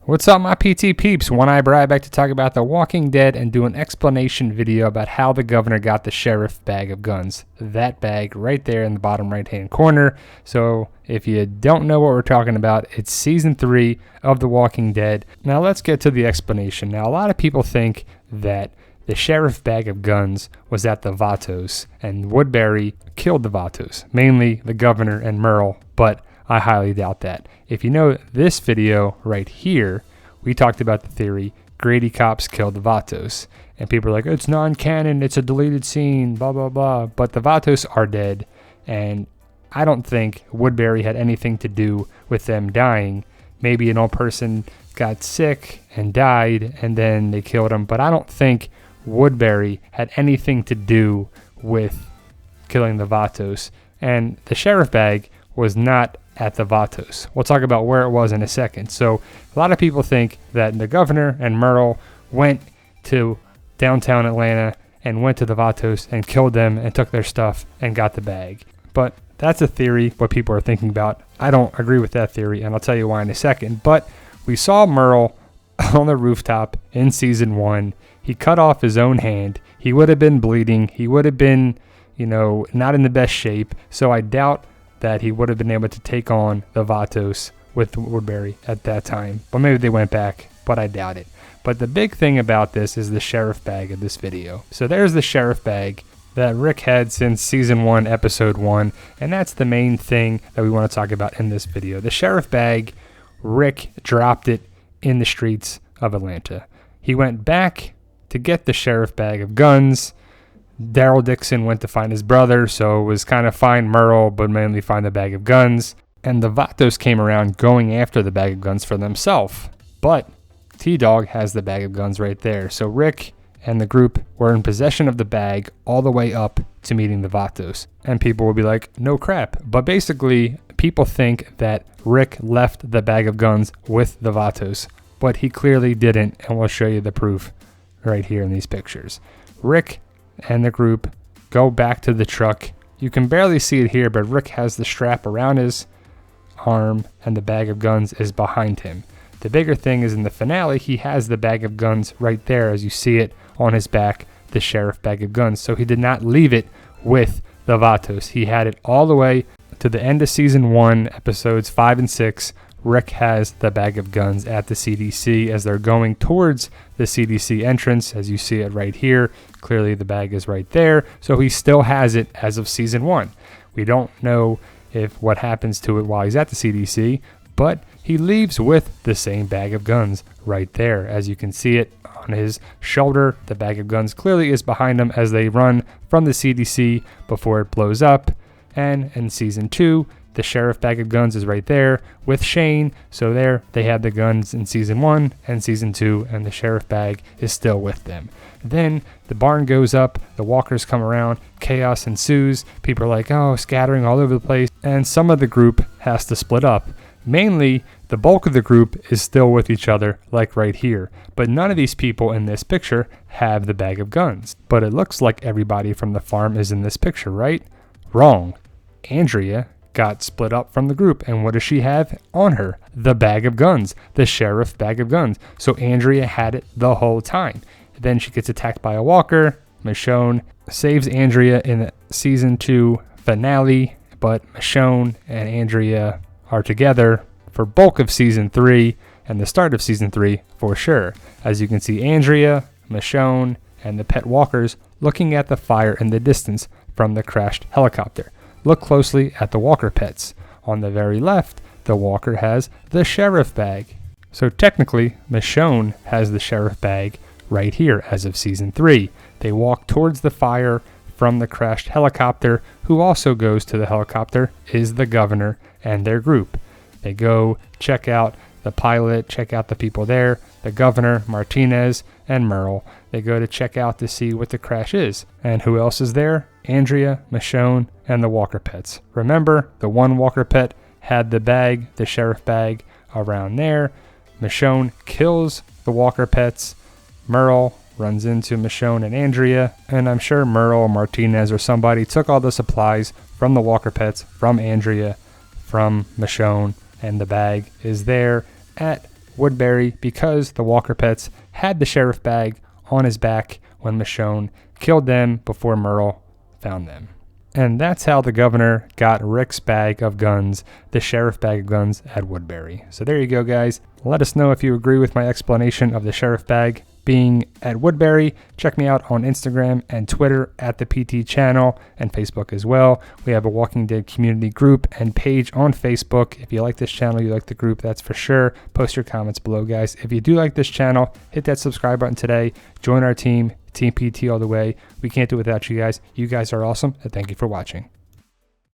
What's up, my PT peeps? One Eye Brad back to talk about The Walking Dead and do an explanation video about how the governor got the sheriff bag of guns. That bag right there in the bottom right hand corner. So if you don't know what we're talking about, it's season 3 of The Walking Dead. Now let's get to the explanation. Now a lot of people think that the sheriff bag of guns was at the Vatos and Woodbury killed the Vatos, mainly the governor and Merle, but I highly doubt that. If you know this video right here, we talked about the theory Grady cops killed the Vatos. And people are like, it's non-canon, it's a deleted scene, blah, blah, blah. But the Vatos are dead. And I don't think Woodbury had anything to do with them dying. Maybe an old person got sick and died and then they killed him. But I don't think Woodbury had anything to do with killing the Vatos. And the sheriff bag was not at the Vatos. We'll talk about where it was in a second. So a lot of people think that the governor and Merle went to downtown Atlanta and went to the Vatos and killed them and took their stuff and got the bag. But that's a theory, what people are thinking about. I don't agree with that theory, and I'll tell you why in a second. But we saw Merle on the rooftop in season 1. He cut off his own hand. He would have been bleeding. He would have been, not in the best shape. So I doubt that he would have been able to take on the Vatos with Woodbury at that time. But maybe they went back, but I doubt it. But the big thing about this is the sheriff bag of this video. So there's the sheriff bag that Rick had since season 1, episode 1. And that's the main thing that we want to talk about in this video. The sheriff bag, Rick dropped it in the streets of Atlanta. He went back to get the sheriff bag of guns. Daryl Dixon went to find his brother, so it was kind of find Merle, but mainly find the bag of guns. And the Vatos came around going after the bag of guns for themselves. But T-Dog has the bag of guns right there. So Rick and the group were in possession of the bag all the way up to meeting the Vatos. And people will be like, no crap. But basically, people think that Rick left the bag of guns with the Vatos. But he clearly didn't, and we'll show you the proof right here in these pictures. Rick and the group go back to the truck. You can barely see it here, but Rick has the strap around his arm and the bag of guns is behind him. The bigger thing is in the finale, he has the bag of guns right there as you see it on his back, the sheriff bag of guns. So he did not leave it with the Vatos. He had it all the way to the end of season 1, episodes 5 and 6. Rick has the bag of guns at the CDC as they're going towards the CDC entrance. As you see it right here, clearly the bag is right there. So he still has it as of season 1. We don't know if what happens to it while he's at the CDC, but he leaves with the same bag of guns right there. As you can see it on his shoulder, the bag of guns clearly is behind him as they run from the CDC before it blows up. And in season 2, the sheriff bag of guns is right there with Shane. So there they had the guns in season 1 and season 2, and the sheriff bag is still with them. Then the barn goes up, the walkers come around, chaos ensues. People are like, oh, scattering all over the place. And some of the group has to split up. Mainly, the bulk of the group is still with each other, like right here. But none of these people in this picture have the bag of guns. But it looks like everybody from the farm is in this picture, right? Wrong. Andrea got split up from the group, and what does she have on her? The bag of guns, the sheriff bag of guns. So Andrea had it the whole time. Then she gets attacked by a walker. Michonne saves Andrea in the season 2 finale, but Michonne and Andrea are together for bulk of season 3 and the start of season 3 for sure. As you can see, Andrea, Michonne, and the pet walkers looking at the fire in the distance from the crashed helicopter. Look closely at the walker pets. On the very left, the walker has the sheriff bag. So technically, Michonne has the sheriff bag right here as of season 3. They walk towards the fire from the crashed helicopter. Who also goes to the helicopter is the governor and their group. They go check out the pilot, check out the people there, the governor, Martinez, and Merle. They go to check out to see what the crash is. And who else is there? Andrea, Michonne, and the walker pets. Remember, the one walker pet had the bag, the sheriff bag, around there. Michonne kills the walker pets. Merle runs into Michonne and Andrea, and I'm sure Merle or Martinez or somebody took all the supplies from the walker pets, from Andrea, from Michonne, and the bag is there at Woodbury because the Walker Pets had the sheriff bag on his back when Michonne killed them before Merle found them. And that's how the governor got Rick's bag of guns, the sheriff bag of guns at Woodbury. So there you go, guys. Let us know if you agree with my explanation of the sheriff bag being at Woodbury. Check me out on Instagram and Twitter at the PT channel and Facebook as well. We have a Walking Dead community group and page on Facebook. If you like this channel, you like the group, that's for sure. Post your comments below, guys. If you do like this channel, hit that subscribe button today. Join our team, Team PT all the way. We can't do it without you guys. You guys are awesome, and thank you for watching.